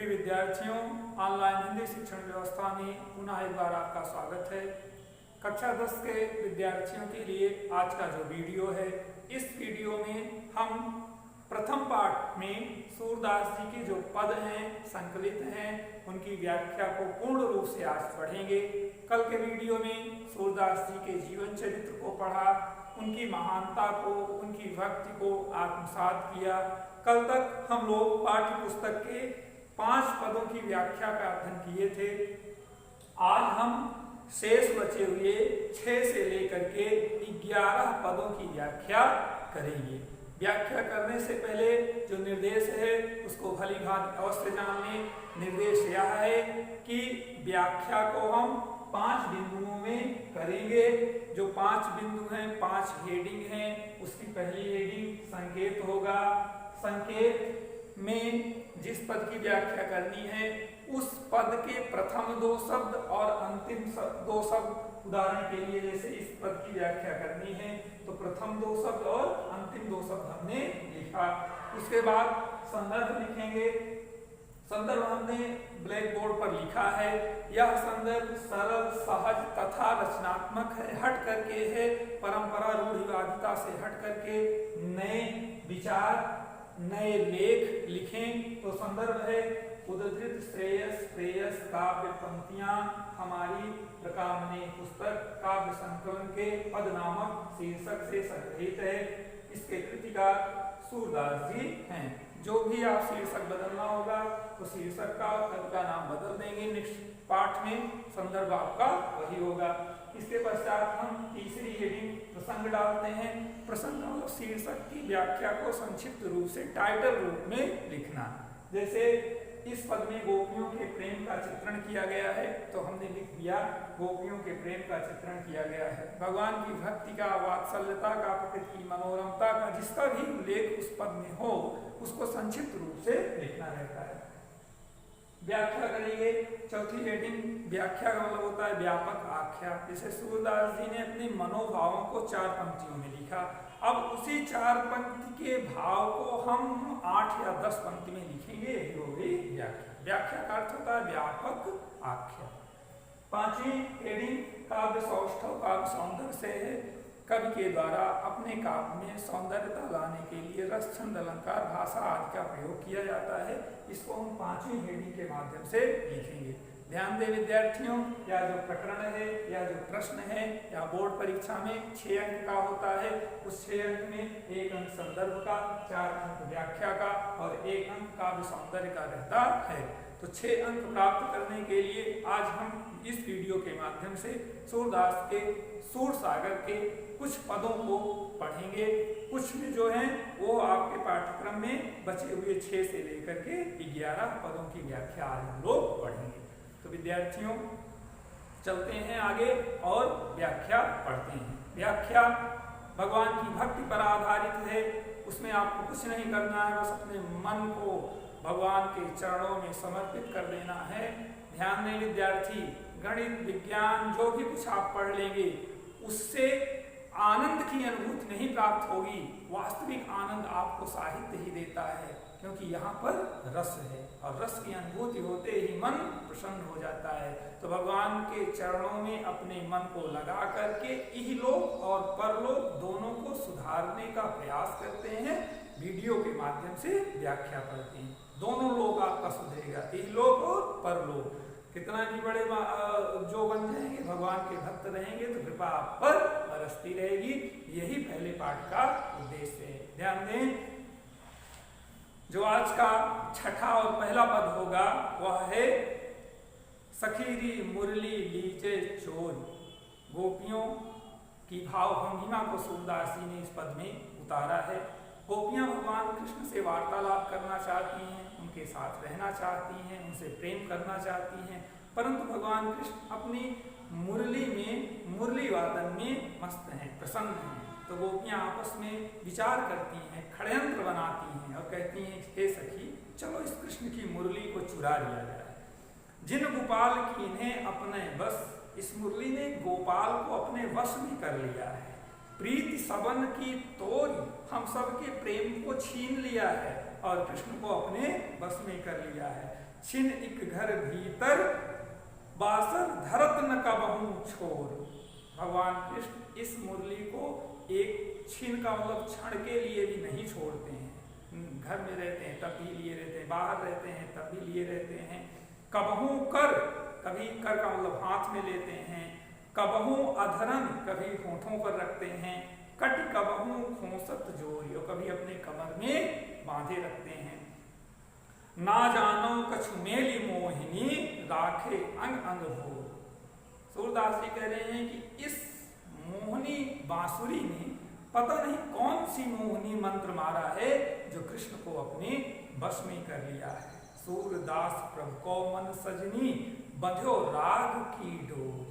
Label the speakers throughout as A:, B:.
A: विद्यार्थियों, ऑनलाइन हिंदी शिक्षण व्यवस्था में पुनः एक बार आपका स्वागत है। कक्षा 10 के विद्यार्थियों के लिए आज का जो वीडियो है, इस वीडियो में हम प्रथम पाठ में सूरदास जी के जो पद हैं, संकलित हैं, उनकी व्याख्या को पूर्ण रूप से आज पढ़ेंगे। कल के वीडियो में सूरदास जी के जीवन चरित्र को पढ़ा, उनकी महानता को, उनकी भक्ति को आत्मसात किया। कल तक हम लोग पाठ्य पुस्तक के 5 पदों की व्याख्या का अध्ययन किए थे। आज हम शेष बचे हुए 6 से लेकर के 11 पदों की व्याख्या करेंगे। व्याख्या करने से पहले जो निर्देश है उसको भली भांति अवश्य जान लें। निर्देश यह है कि व्याख्या को हम 5 बिंदुओं में करेंगे। जो 5 बिंदु हैं, 5 हेडिंग हैं। उसकी पहली हेडिंग संकेत होगा। संकेत में जिस पद की व्याख्या करनी है, उस पद के प्रथम 2 शब्द और अंतिम 2 शब्द, उदाहरण के लिए जैसे इस पद की व्याख्या करनी है तो प्रथम 2 शब्द और अंतिम 2 शब्द हमने लिखा। उसके बाद संदर्भ लिखेंगे। संदर्भ हमने ब्लैक बोर्ड पर लिखा है। यह संदर्भ सरल, सहज तथा रचनात्मक है, हट करके है, परंपरा रूढ़िवादिता से हट करके नए विचार, नए लेख लिखें। तो संदर्भ है उद्धृत श्रेयस प्रेयस काव्य पंक्तियां हमारी प्रकामनी पुस्तक काव्य संकलन के पद नामक शीर्षक से संग्रहित है। इसके कृतिकार सूरदास जी हैं। जो भी आप शीर्षक बदलना होगा तो शीर्षक का और पद का नाम बदल देंगे। नेक्स्ट पाठ में संदर्भ आपका वही होगा। इसके पश्चात हम तीसरी हेडिंग प्रसंग डालते हैं। प्रसंग मतलब शीर्षक की व्याख्या को संक्षिप्त रूप से टाइटल रूप में लिखना। जैसे इस पद में गोपियों के प्रेम का चित्रण किया गया है तो हमने लिख दिया गोपियों के प्रेम का चित्रण किया गया है। भगवान की भक्ति का, वात्सल्यता का, प्रकृति की मनोरमता का जिसका भी उल्लेख उस पद में हो उसको संक्षिप्त रूप से लिखना रहता है। व्याख्या करेंगे। चौथी हेडिंग व्याख्या का मतलब होता है व्यापक आख्या। जैसे सूरदास जी ने अपने मनोभावों को 4 पंक्तियों में लिखा। अब उसी 4 पंक्ति के भाव को हम 8 या 10 पंक्ति में लिखेंगे। यही हो गई व्याख्या। व्याख्या का अर्थ होता है व्यापक आख्या। 5वीं हेडिंग काव्य सौष्ठव, काव्य सौंदर्य से है। कवि के द्वारा अपने काव्य में सौंदर्यता लाने के लिए रस, छंद, अलंकार, भाषा आदि का प्रयोग किया जाता है। इसको हम 5वीं हेडिंग के माध्यम से लिखेंगे। ध्यान दें विद्यार्थियों, यह जो प्रकरण है या जो प्रश्न है या बोर्ड परीक्षा में 6 अंक का होता है। उस 6 अंक में 1 अंक संदर्भ का, 4 अंक व्याख्या का और 1 अंक काव्य सौंदर्य का रहता है। तो 6 अंक प्राप्त करने के लिए आज हम इस वीडियो के माध्यम से सूरदास के सूरसागर के कुछ पदों को पढ़ेंगे। कुछ में जो है वो आपके पाठ्यक्रम में बचे हुए 6 से लेकर के 11 पदों की व्याख्या आज हम लोग पढ़ेंगे। तो विद्यार्थियों चलते हैं आगे और व्याख्या पढ़ते हैं। व्याख्या भगवान की भक्ति पर आधारित है। उसमें आपको कुछ नहीं करना है, बस अपने मन को भगवान के चरणों में समर्पित कर देना है। ध्यान दें विद्यार्थी, गणित, विज्ञान जो भी कुछ आप पढ़ लेंगे उससे आनंद की अनुभूति नहीं प्राप्त होगी। वास्तविक आनंद आपको साहित्य ही देता है, क्योंकि यहाँ पर रस है और रस की अनुभूति होते ही मन प्रसन्न हो जाता है। तो भगवान के चरणों में अपने मन को लगा करके इहलोक और परलोक दोनों को सुधारने का प्रयास करते हैं। वीडियो के माध्यम से व्याख्या पढ़ते हैं। दोनों लोग आपका सुधरेगा, इहलोक और परलोक। कितना भी बड़े जो बन जाएंगे, भगवान के भक्त रहेंगे तो कृपा आप पर बरसती रहेगी। यही पहले पाठ का उद्देश्य है। ध्यान दें, जो आज का छठा और पहला पद होगा वह है सखीरी मुरली लीजे चोर। गोपियों की भाव भंगिमा को सूरदास जी ने इस पद में उतारा है। गोपियां भगवान कृष्ण से वार्तालाप करना चाहती हैं, उनके साथ रहना चाहती हैं, उनसे प्रेम करना चाहती हैं, परंतु भगवान कृष्ण अपनी मुरली में, मुरली वादन में मस्त हैं, प्रसन्न हैं। तो गोपियां आपस में विचार करती हैं, षड्यंत्र बनाती हैं और कहती हैं हे सखी, चलो इस कृष्ण की मुरली को चुरा लिया जाए। जिन गोपाल की इन्हें अपने बस, इस मुरली ने गोपाल को अपने वश में कर लिया है। प्रीति सबन की तोरी, हम सबके प्रेम को छीन लिया है और कृष्ण को अपने बस में कर लिया है। छिन इक घर भीतर बासर धरत न कबहू छोर। भगवान कृष्ण इस मुरली को एक छिन का मतलब क्षण के लिए भी नहीं छोड़ते हैं। घर में रहते हैं तब भी लिए रहते हैं, बाहर रहते हैं तब भी लिए रहते हैं। कबहू कर, कभी कर का मतलब हाथ में लेते हैं। कबहू अधरन, कभी होठों पर रखते हैं। कट कबहू खोसत जोरियो, कभी अपने कमर में बांधे रखते हैं। ना जानो कछु मेली मोहिनी राखे अंग अंग भोर। सूरदास जी कह रहे हैं कि इस मोहनी बांसुरी ने पता नहीं कौन सी मोहनी मंत्र मारा है जो कृष्ण को अपने बस में कर लिया है। सूरदास प्रभु को मन सजनी बंध्यो राग की डोर।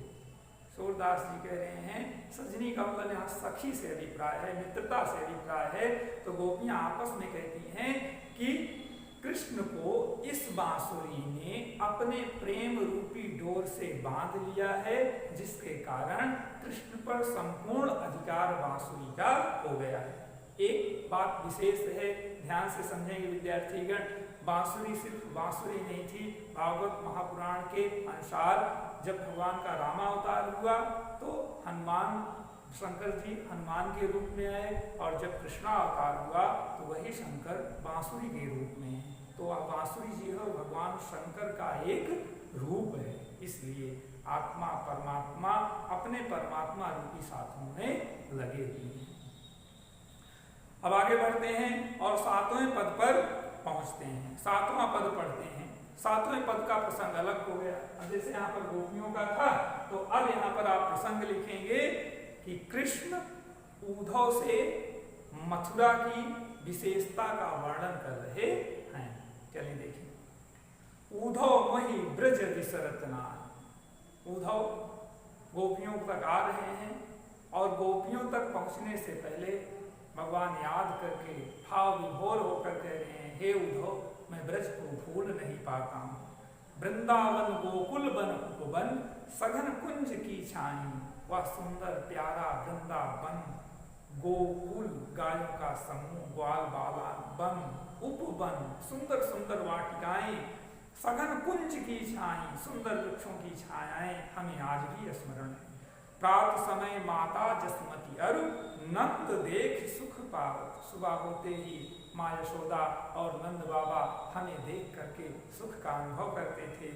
A: सूरदास जी कह रहे हैं सजनी का मतलब यहाँ सखी से अभिप्राय है, मित्रता से अभिप्राय है। तो गोपियां आपस में कहती हैं कि कृष्ण को इस बांसुरी ने अपने प्रेम रूपी डोर से बांध लिया है, जिसके कारण कृष्ण पर संपूर्ण अधिकार बांसुरी का हो गया है। एक बात विशेष है, ध्यान से समझेंगे विद्यार्थीगण। बांसुरी सिर्फ बांसुरी नहीं थी। भागवत महापुराण के अनुसार जब भगवान का रामावतार हुआ तो हनुमान, शंकर जी हनुमान के रूप में आए, और जब कृष्णावतार हुआ तो वही शंकर बांसुरी के रूप में है। तो बांसुरी जी है भगवान शंकर का एक रूप है। इसलिए आत्मा परमात्मा अपने परमात्मा रूपी साथों में लगे हुए हैं। अब आगे बढ़ते हैं और 7वें पद पर पहुंचते हैं। 7वां पद पढ़ते हैं। 7वें पद का प्रसंग अलग हो गया। अब जैसे यहाँ पर गोपियों का था, तो अब यहाँ पर आप प्रसंग लिखेंगे कि कृष्ण उद्धव से मथुरा की विशेषता का वर्णन कर रहे हैं। चलिए देखिए। उद्धव मही ब्रज विसरतनान। उद्धव गोपियों तक आ रहे हैं और गोपियों तक पहुंचने से पहले भगवान याद करके भाव विभोर होकर कह रहे हैं, हे उद्धव, मैं ब्रज को भूल नहीं पाता हूँ। वृंदावन गोकुल बन उपवन सघन कुंज की छाई। वह सुंदर प्यारा वृंदावन, गोकुल गायों का समूह, ग्वाल बालान, वन उपवन, सुंदर सुंदर वाटिकाएं, सघन कुंज की छाई, सुंदर वृक्षों की छायाएं हमें आज भी स्मरण है। प्रात समय माता जसमती अरु नंद देख सुख पावत। सुबह होते ही माँ यशोदा और नंद बाबा हमें देख करके सुख का अनुभव करते थे।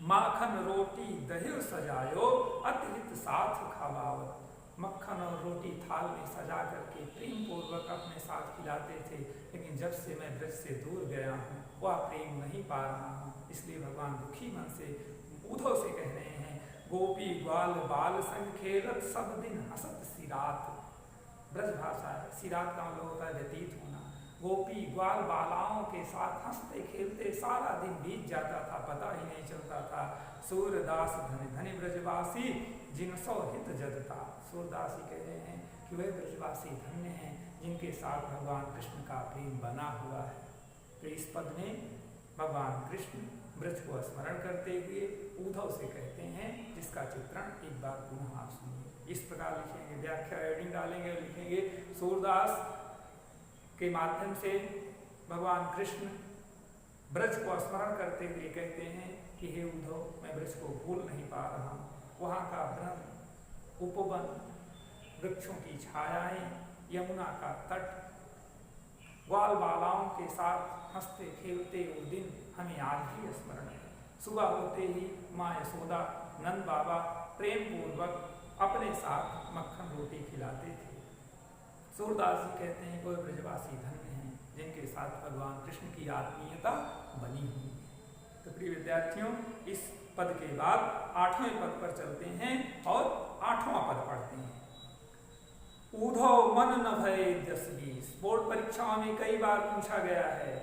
A: माखन रोटी दही सजायो अतिरिक्त साथ खावावत। मक्खन और रोटी थाल में सजा करके प्रेम पूर्वक अपने साथ खिलाते थे, लेकिन जब से मैं ब्रज से दूर गया हूँ वह प्रेम नहीं पा रहा हूँ। इसलिए भगवान दुखी मन से उद्धव से कह रहे हैं, गोपी ग्वाल बाल संग खेलत सब दिन हसत सिरात। ब्रज भाषा है, सिरात का मतलब होता है व्यतीत होना। गोपी ग्वाल बालाओं के साथ हंसते खेलते सारा दिन बीत जाता था, पता ही नहीं चलता था। सूरदास धनि धनि ब्रजवासी जिनसो हित जदता। सूरदास ही कह रहे हैं कि वे ब्रजवासी धन्य हैं जिनके साथ भगवान कृष्ण का प्रेम बना हुआ है। तो इस पद में भगवान कृष्ण ब्रज को स्मरण करते हुए उद्धव से कहते हैं, जिसका चित्रण एक बार पुनः आप सुनिए। इस प्रकार लिखेंगे, व्याख्या एडिंग डालेंगे और लिखेंगे, सूरदास के माध्यम से भगवान कृष्ण ब्रज को स्मरण करते हुए कहते हैं कि हे उद्धव, मैं ब्रज को भूल नहीं पा रहा हूँ। वहाँ का वन, उपवन, वृक्षों की छायाएं, यमुना का तट, ग्वाल बालाओं के साथ हंसते खेलते वो दिन हमें आज भी स्मरण है। सुबह होते ही माँ यशोदा, नंद बाबा प्रेम पूर्वक अपने साथ मक्खन रोटी खिलाते थे। सूरदास जी कहते हैं, कोई ब्रजवासी धन्य हैं जिनके साथ भगवान कृष्ण की आत्मीयता बनी हुई है। तो प्रिय विद्यार्थियों, इस पद के बाद 8वें पद पर चलते हैं और 8वां पद पढ़ते हैं। उद्धव मन न भय 10-20। बोर्ड परीक्षाओं में कई बार पूछा गया है,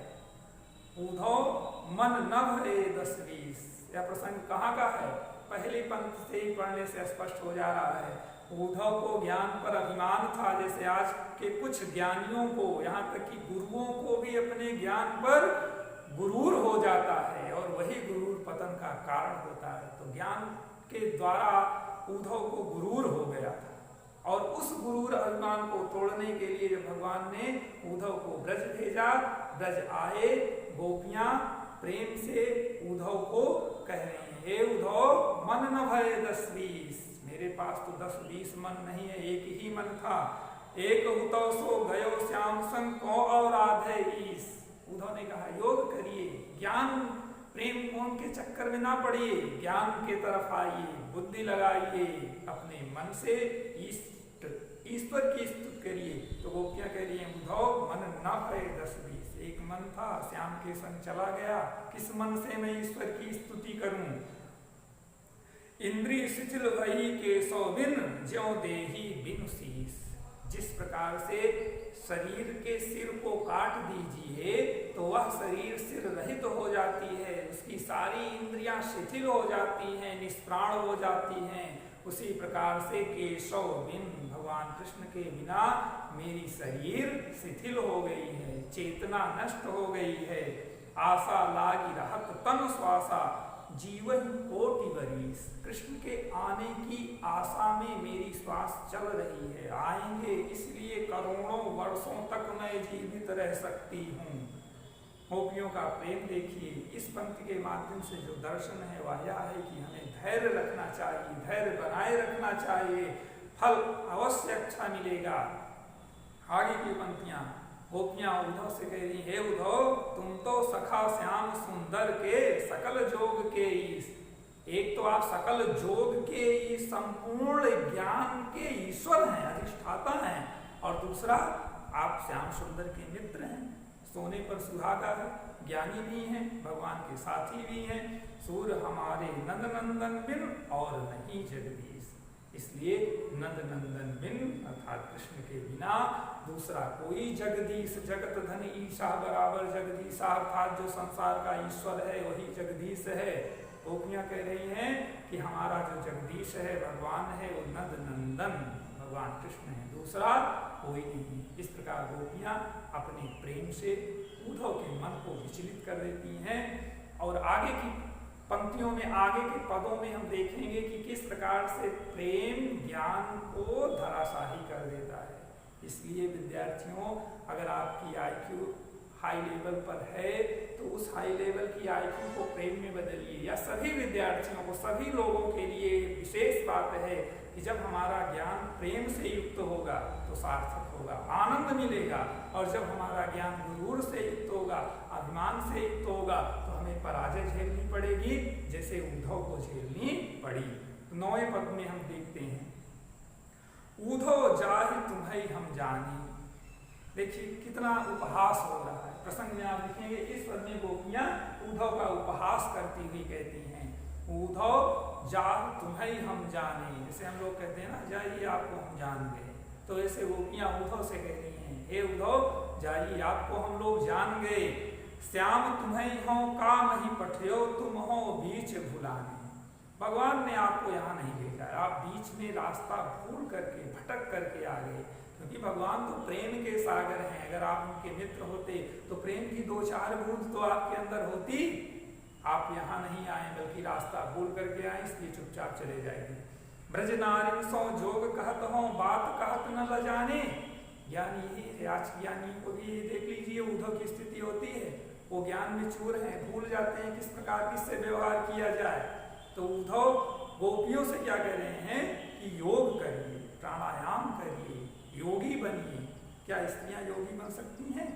A: उद्धव मन न भय 10-20। यह प्रसंग कहाँ का है? पहली पंक्ति से ही पढ़ने से स्पष्ट हो जा रहा है। उद्धव को ज्ञान पर अभिमान था, जैसे आज के कुछ ज्ञानियों को, यहाँ तक कि गुरुओं को भी अपने ज्ञान पर गुरूर हो जाता है और वही गुरूर पतन का कारण होता है। तो ज्ञान के द्वारा उद्धव को गुरूर हो गया था और उस गुरूर अभिमान को तोड़ने के लिए जब भगवान ने उद्धव को ब्रज भेजा, ब्रज आए, गोपियां प्रेम से उद्धव को कह रहे हैं, हे उद्धव मन न भय 10-20, मेरे पास तो 10-20 मन नहीं है, एक ही मन था। एक हुतो सो गयो श्याम संग को और आधे ईस। उद्धव ने कहा योग करिए, ज्ञान प्रेम कौन के चक्कर में ना पड़िए, ज्ञान के तरफ आइए, बुद्धि लगाइए, अपने मन से ईश्वर की स्तुति करिए। तो गोपियां कह रही हैं उद्धव मन न भय 10-20, एक मन था श्याम के संग चला गया, किस मन से मैं ईश्वर की स्तुति करूं। इंद्रिय शिथिल भई केशव बिन ज्यों देहि बिनु शीस। जिस प्रकार से शरीर के सिर को काट दीजिए तो वह शरीर सिर रहित हो जाती है, उसकी सारी इंद्रियां शिथिल हो जाती हैं, निष्प्राण हो जाती हैं, उसी प्रकार से केशव बिन भगवान कृष्ण के बिना मेरी शरीर शिथिल हो गई है, चेतना नष्ट हो गई है। आशा लागी रहत तन श्वासा जीवन कोटि वरीस। कृष्ण के आने की आशा में मेरी श्वास चल रही है, आएंगे इसलिए करोड़ों वर्षों तक मैं जीवित रह सकती हूँ। गोपियों का प्रेम देखिए, इस पंक्ति के माध्यम से जो दर्शन है वह यह है कि हमें धैर्य रखना चाहिए, धैर्य बनाए रखना चाहिए, फल अवश्य अच्छा मिलेगा। आगे की पंक्तियां गोपियां उद्धव से कह रही, हे उद्धव तुम तो सखा श्याम सुंदर के सकल जोग के ईश। एक तो आप सकल जोग के संपूर्ण ज्ञान के ईश्वर हैं, अधिष्ठाता हैं, और दूसरा आप श्याम सुंदर के मित्र हैं, सोने पर सुहागा है, ज्ञानी भी हैं, भगवान के साथी भी हैं। सूर हमारे नंद नंदन बिन और नहीं जगदीश। इसलिए नंद नंदन बिन अर्थात कृष्ण के बिना दूसरा कोई जगदीश, जगत धन ईशा बराबर जगदीश अर्थात जो संसार का ईश्वर है वही जगदीश है। गोपियां कह रही हैं कि हमारा जो जगदीश है भगवान है वो नंद नंदन भगवान कृष्ण है, दूसरा कोई नहीं। इस प्रकार गोपियां अपने प्रेम से उद्धव के मन को विचलित कर देती हैं। और आगे की पंक्तियों में, आगे के पदों में हम देखेंगे कि किस प्रकार से प्रेम ज्ञान को धराशाही कर देता है। इसलिए विद्यार्थियों, अगर आपकी IQ हाई लेवल पर है तो उस हाई लेवल की IQ को प्रेम में बदलिए। या सभी विद्यार्थियों को, सभी लोगों के लिए विशेष बात है कि जब हमारा ज्ञान प्रेम से युक्त होगा तो सार्थक होगा, आनंद मिलेगा, और जब हमारा ज्ञान गुरूर से युक्त होगा, अभिमान से युक्त होगा, तो हमें पराजय झेलनी पड़ेगी, जैसे उद्धव को झेलनी पड़ी। 9वें पद में हम देखते हैं, उद्धव जाहि तुम्हें हम जानी। देखिए कितना उपहास हो रहा है। प्रसंग में आप देखेंगे इस पद में गोपियां उद्धव का उपहास करती हुई कहती हैं, उद्धव जा तुम्हें हम जाने। जैसे हम लोग कहते हैं ना, जाइए आपको हम जान गए, तो ऐसे गोपियां उद्धव से कह रही हैं, हे उद्धव जाइए आपको हम लोग जान गए। श्याम तुम्हें हो का नहीं पठियो तुम हो बीच भुलाने। भगवान ने आपको यहाँ नहीं भेजा, आप बीच में रास्ता भूल करके भटक करके आ गए, क्योंकि भगवान तो प्रेम के सागर हैं। अगर आप उनके मित्र होते तो प्रेम की 2-4 बूंद तो आपके अंदर होती। आप यहाँ नहीं आए बल्कि रास्ता भूल करके आए, इसलिए चुपचाप चले जाएंगे। ब्रज नारी सो जोग कहत हो बात कहत न ल जाने। ज्ञान यही है, आज ज्ञानी को भी देख लीजिए उद्धव की स्थिति होती है, वो ज्ञान में चूर हैं, भूल जाते हैं किस प्रकार किससे व्यवहार किया जाए। तो उद्धव गोपियों से क्या कह रहे हैं कि योग करिए, प्राणायाम करिए, योगी बनिए। क्या स्त्रियां योगी बन सकती हैं?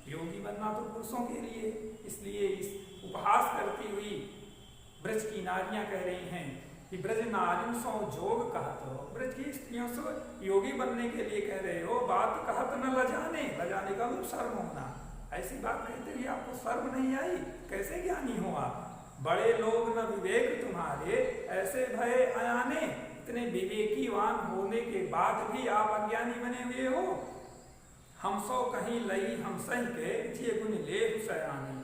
A: योगी बनना तो पुरुषों के लिए। इसलिए इस उपहास करती हुई ब्रज की नारियां कह रही हैं कि ब्रज नारियों सो जोग कहत हो। ब्रज की स्त्रियों से योगी बनने के लिए कह रहे हो, बात कहत न लजाने। लजाने का मतलब शर्म होना। ऐसी बात कहते हुए आपको शर्म नहीं आई? कैसे ज्ञानी हो आप? बड़े लोग न विवेक तुम्हारे ऐसे भय अयाने। इतने विवेकीवान होने के बाद भी आप अज्ञानी बने हुए हो। हम सो कहीं लई हम सही के जिये गुण ले सयाने।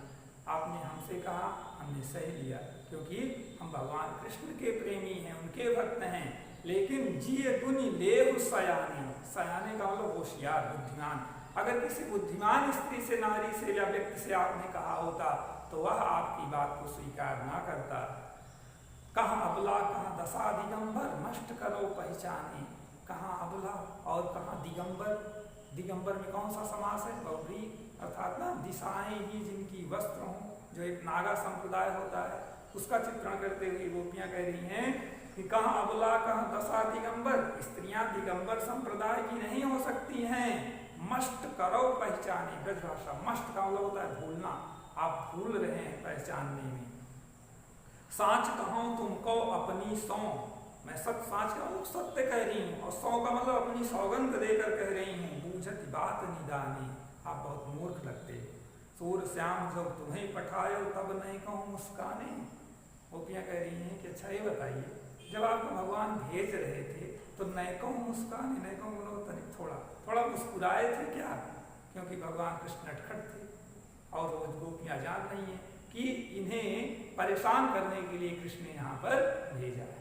A: आपने हमसे कहा, हमने सह लिया, क्योंकि हम भगवान कृष्ण के प्रेमी हैं, उनके भक्त हैं। लेकिन जिये गुण ले सयाने, सयाने का मतलब होशियार, बुद्धिमान। अगर किसी बुद्धिमान स्त्री से, नारी से या व्यक्ति से आपने कहा होता तो वह आपकी बात को स्वीकार ना करता। कहाँ अबला कहाँ दशा दिगंबर नष्ट करो पहचाने। कहाँ अबला और कहाँ दिगंबर। दिगंबर में कौन सा समास है? बहुब्रीहि, अर्थात ना दिशाएं ही जिनकी वस्त्र हों, जो एक नागा संप्रदाय होता है, उसका चित्रण करते हुए गोपियां कह रही हैं कि कहाँ अबला कहाँ दशा दिगंबर, स्त्रियां दिगंबर संप्रदाय की नहीं हो सकती हैं। मस्ट करो पहचाने, ब्रजभाषा मस्ट का मतलब होता है भूलना, आप भूल रहे हैं पहचानने में। साच कहूं तुमको अपनी सौ, मैं साच का मतलब सत्य कह रही हूँ, और सौ का मतलब अपनी सौगंध देकर कह रही हूँ। बूझत बात निदानी, आप बहुत मूर्ख लगते। सूर श्याम जब तुम्हें पठायो तब नहीं कहूँ मुस्काने। गोपियाँ कह रही हैं कि अच्छा ये बताइए, जब आपको भगवान भेज रहे थे तो नहीं कहूँ मुस्काने, नहीं कहूँ तनिक थोड़ा मुस्कुराए थे क्या? क्योंकि भगवान कृष्ण नटखट थे और वो गोपियाँ जान रही हैं कि इन्हें परेशान करने के लिए कृष्ण ने यहाँ पर भेजा है।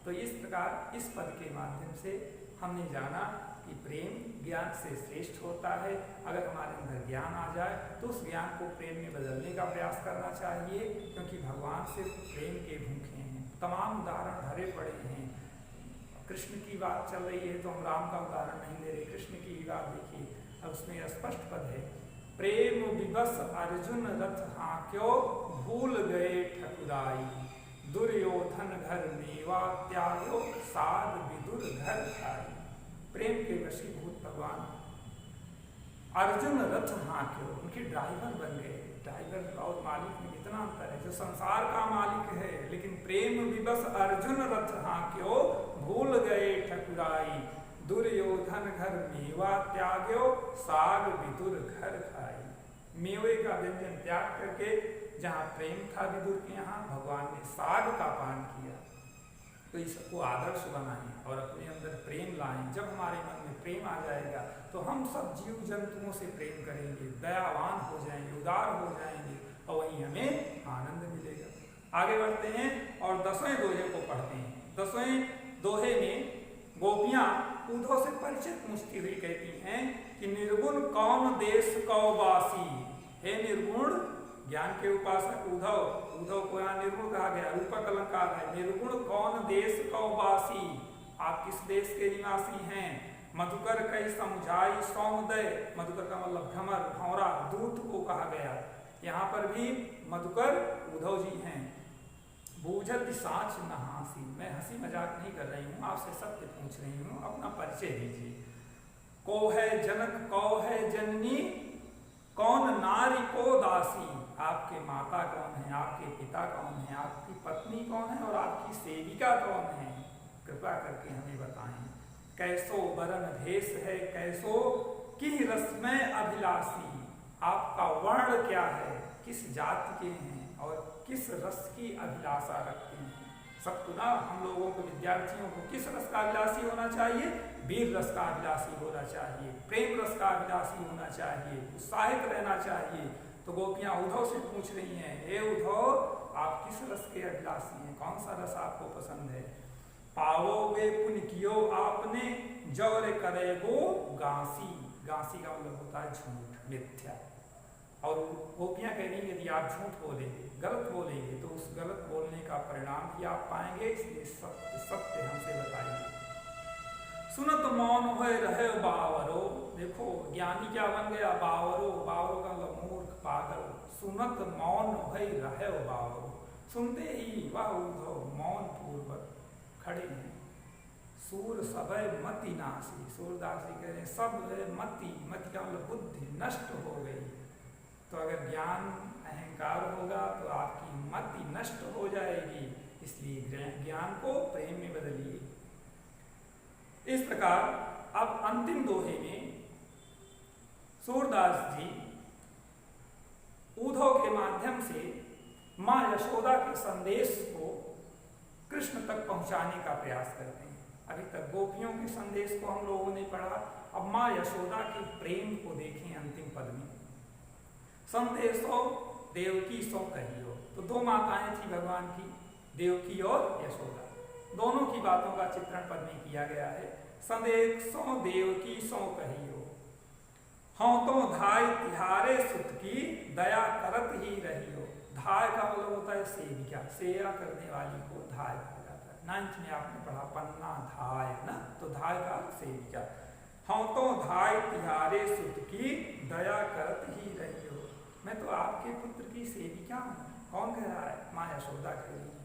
A: तो इस प्रकार इस पद के माध्यम से हमने जाना कि प्रेम ज्ञान से श्रेष्ठ होता है। अगर हमारे अंदर ज्ञान आ जाए तो उस ज्ञान को प्रेम में बदलने का प्रयास करना चाहिए, क्योंकि भगवान सिर्फ प्रेम के भूखे हैं। तमाम उदाहरण भरे पड़े हैं। कृष्ण की बात चल रही है तो हम राम का उदाहरण नहीं ले रहे, कृष्ण की ही बात देखिए। अब उसमें स्पष्ट पद है, प्रेम विवश अर्जुन रथ हाँक्यो भूल गए ठकुराई, दुर्योधन घर मेवा त्यागो साध विदुर घर खाई। प्रेम के वशीभूत भगवान अर्जुन रथ हाँक्यो, उनके ड्राइवर बन गए। ड्राइवर और मालिक में कितना अंतर है। जो संसार का मालिक है, लेकिन प्रेम विवश अर्जुन रथ हाँक्यो भूल गए ठकुराई, दुर्योधन घर मेवा त्याग्यो साग विदुर घर खाई। मेवे का व्यंजन त्याग करके जहाँ प्रेम था विदुर के यहाँ, भगवान ने साग का पान किया। तो इसको आदर्श बनाएं और अपने अंदर प्रेम लाएं। जब हमारे मन में प्रेम आ जाएगा तो हम सब जीव जंतुओं से प्रेम करेंगे, दयावान हो जाएंगे, उदार हो जाएंगे, और वहीं हमें आनंद मिलेगा। आगे बढ़ते हैं और 10वें दोहे को पढ़ते हैं। 10वें दोहे में गोपियां उद्धव से परिचय पूछती हुई कहती हैं कि निर्गुण कौन देश कौवासी। हे निर्गुण ज्ञान के उपासक उद्धव, उद्धव को यहाँ निर्गुण कहा गया, रूपक अलंकार है। निर्गुण कौन देश कौवासी, आप किस देश के निवासी हैं। मधुकर कई समझाई सौमदय, मधुकर का मतलब भ्रमर भौरा दूत को कहा गया। यहाँ पर भी मधुकर उद्धव जी हैं। बूझत साच नहासी, मैं हंसी मजाक नहीं कर रही हूँ, आपसे सत्य पूछ रही हूँ, अपना परिचय दीजिए। को है जनक कौ है जननी, कौन नारी को दासी। आपके माता कौन है, आपके पिता कौन है, आपकी पत्नी कौन है और आपकी सेविका कौन है, कृपा करके हमें बताएं। कैसो वरण भेष है कैसो की रस्मै अभिलाषी, आपका वर्ण क्या है, किस जाति के हैं और किस रस की अभिलाषा रखते हैं। सबको ना, हम लोगों को विद्यार्थियों को किस रस का अभिलाषी होना चाहिए, वीर रस का अभिलाषी होना चाहिए, प्रेम रस का अभिलाषी होना चाहिए, उत्साहित रहना चाहिए। तो गोपियां उद्धव से पूछ रही हैं, हे उद्धव आप किस रस के अभिलाषी हैं, कौन सा रस आपको पसंद है। पावोगे पुण्य कियो आपने जौर करेगो गांसी, गांसी का मतलब होता है झूठ, मिथ्या। और गोपियां कह रही हैं यदि आप झूठ बोलेंगे, गलत बोलेंगे तो उस गलत बोलने का परिणाम भी आप पाएंगे, इसलिए सत्य सत्य हमसे बताइए। सुनत मौन होए रहे बावरो, देखो ज्ञानी क्या बन गया, बावरो, बावरो का मतलब मूर्ख पागल। सुनत मौन होए रहे बावरो, सुनते ही वह उद्धव मौन पूर्वक खड़े हैं। सूर सबय मति नासी, सूरदास जी कह रहे हैं सब मति, मति का मतलब बुद्धि नष्ट हो गई। तो अगर ज्ञान अहंकार होगा तो आपकी मति नष्ट हो जाएगी, इसलिए ज्ञान को प्रेम में बदलिए। इस प्रकार अब अंतिम दोहे में सूरदास जी उद्धव के माध्यम से मां यशोदा के संदेश को कृष्ण तक पहुंचाने का प्रयास करते हैं। अभी तक गोपियों के संदेश को हम लोगों ने पढ़ा, अब मां यशोदा के प्रेम को देखें अंतिम पद में। संदेशो देवकी सो कहियो, तो दो माताएं थी भगवान की, देवकी और यशोदा, दोनों की बातों का चित्रण पद में किया गया है। संदेशो देवकी सो कहियो, हाँ तो धाय तिहारे सुत की दया करत ही रहियो। धाय का मतलब होता है सेविका, सेवा करने वाली को धाय कहा जाता है। 9th में आपने पढ़ा पन्ना धाय ना, तो धाय का सेविका। हाँ तो धाय तिहारे सुत की दया करत ही रहियो, मैं तो आपके पुत्र की सेविका हूँ। कौन कह रहा है? माँ यशोदा कह रही है।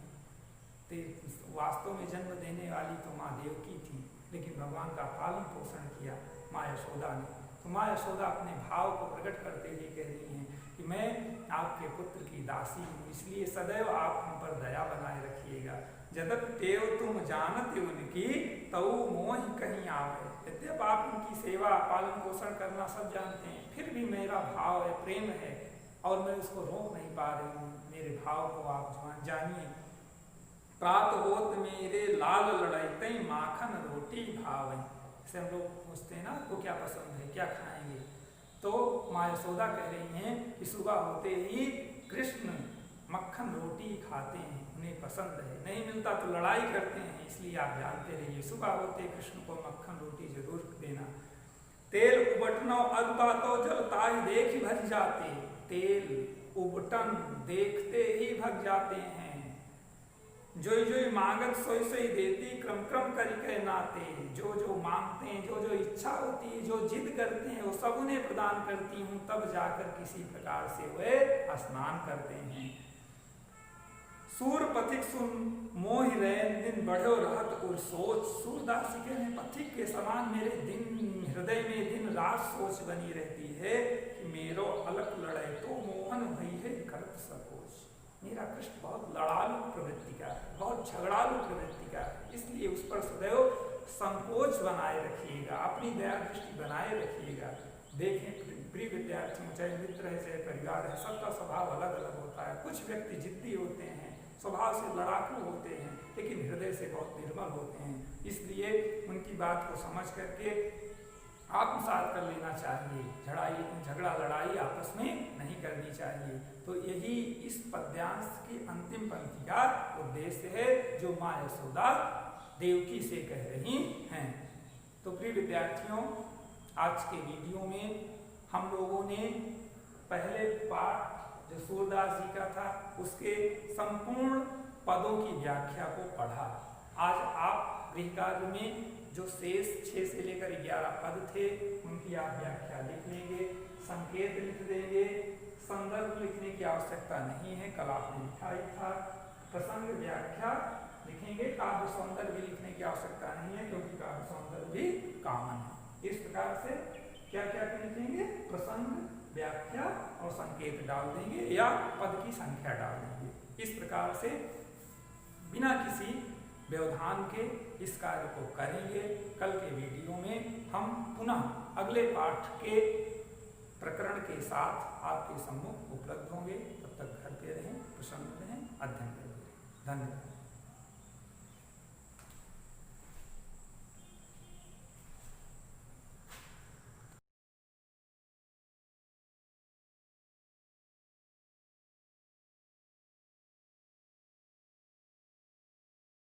A: तो वास्तव में जन्म देने वाली तो माँ देवकी थी, लेकिन भगवान का पालन पोषण किया माँ यशोदा ने। तो माँ यशोदा अपने भाव को प्रकट करते हुए कह रही हैं कि मैं आपके पुत्र की दासी हूँ, इसलिए सदैव आप हम पर दया बनाए रखिएगा। जदप तेव तुम जानते उनकी तऊ मोह कहीं आवे। यद्यप आप उनकी सेवा पालन पोषण करना सब जानते हैं, फिर भी मेरा भाव है, प्रेम है, और मैं उसको रोक नहीं पा रही हूँ। मेरे भाव को आप जानिए। प्रात होत मेरे लाल लड़ाई माखन रोटी भाव। जैसे हम लोग पूछते हैं ना, आपको क्या पसंद है, क्या खाएंगे, तो माँ यशोदा कह रही हैं कि सुबह होते ही कृष्ण मक्खन रोटी खाते हैं, उन्हें पसंद है, नहीं मिलता तो लड़ाई करते हैं, इसलिए आप जानते रहिए सुबह होते कृष्ण को मक्खन रोटी जरूर देना। तेल उबटनो अगबातो जल ताहि देख भज जाते। तेल उबटन देखते ही भग जाते हैं। जोई जोई मांगत सोई सोई देती, क्रम क्रम करिके नाते। जो जो मांगते हैं, जो जो इच्छा होती है, जो जिद करते हैं, वो सब उन्हें प्रदान करती हूँ, तब जाकर किसी प्रकार से वे स्नान करते हैं। सूर पथिक सुन मोहि रैन दिन बढ़ो रहत और सोच। सूरदास जी कहते हैं पथिक के समान मेरे दिन हृदय में दिन रात सोच बनी रहती है कि मेरो अलग लड़े तो मोहन भई है करत सकोच। मेरा कृष्ण बहुत लड़ालू प्रवृत्ति का है, बहुत झगड़ालू प्रवृत्ति का है, इसलिए उस पर सदैव संकोच बनाए रखिएगा, अपनी दया दृष्टि बनाए रखिएगा। देखें प्रिय विद्यार्थियों, चाहे मित्र है चाहे परिवार है, सबका स्वभाव अलग अलग होता है। कुछ व्यक्ति जिद्दी होते हैं, स्वभाव से लड़ाकू होते हैं, लेकिन हृदय से बहुत निर्मल होते हैं, इसलिए उनकी बात को समझ करके आत्मसात कर लेना चाहिए। झगड़ा लड़ाई आपस में नहीं करनी चाहिए। तो यही इस पद्यांश की अंतिम पंक्ति का उद्देश्य है, जो माँ यशोदा देवकी से कह रही हैं। तो प्रिय विद्यार्थियों, आज के वीडियो में हम लोगों ने पहले पाठ जो सूरदास जी का था, उसके संपूर्ण पदों की व्याख्या को पढ़ा। आज आप गृह कार्य में जो शेष 6 से लेकर 11 पद थे, उनकी आप व्याख्या लिख लेंगे, संकेत लिख देंगे। संदर्भ लिखने की आवश्यकता नहीं है, कल आपने लिखा ही था। प्रसंग व्याख्या लिखेंगे, काव्य सौंदर्य भी लिखने की आवश्यकता नहीं है, क्योंकि काव्य सौंदर्य भी कॉमन है। इस प्रकार से क्या क्या लिखेंगे? प्रसंग, व्याख्या और संकेत डाल देंगे, या पद की संख्या डाल देंगे। इस प्रकार से बिना किसी व्यवधान के इस कार्य को करेंगे। कल के वीडियो में हम पुनः अगले पाठ के प्रकरण के साथ आपके सम्मुख उपलब्ध होंगे। तब तक घर पे रहें, प्रसन्न रहें, अध्ययन करें। धन्यवाद।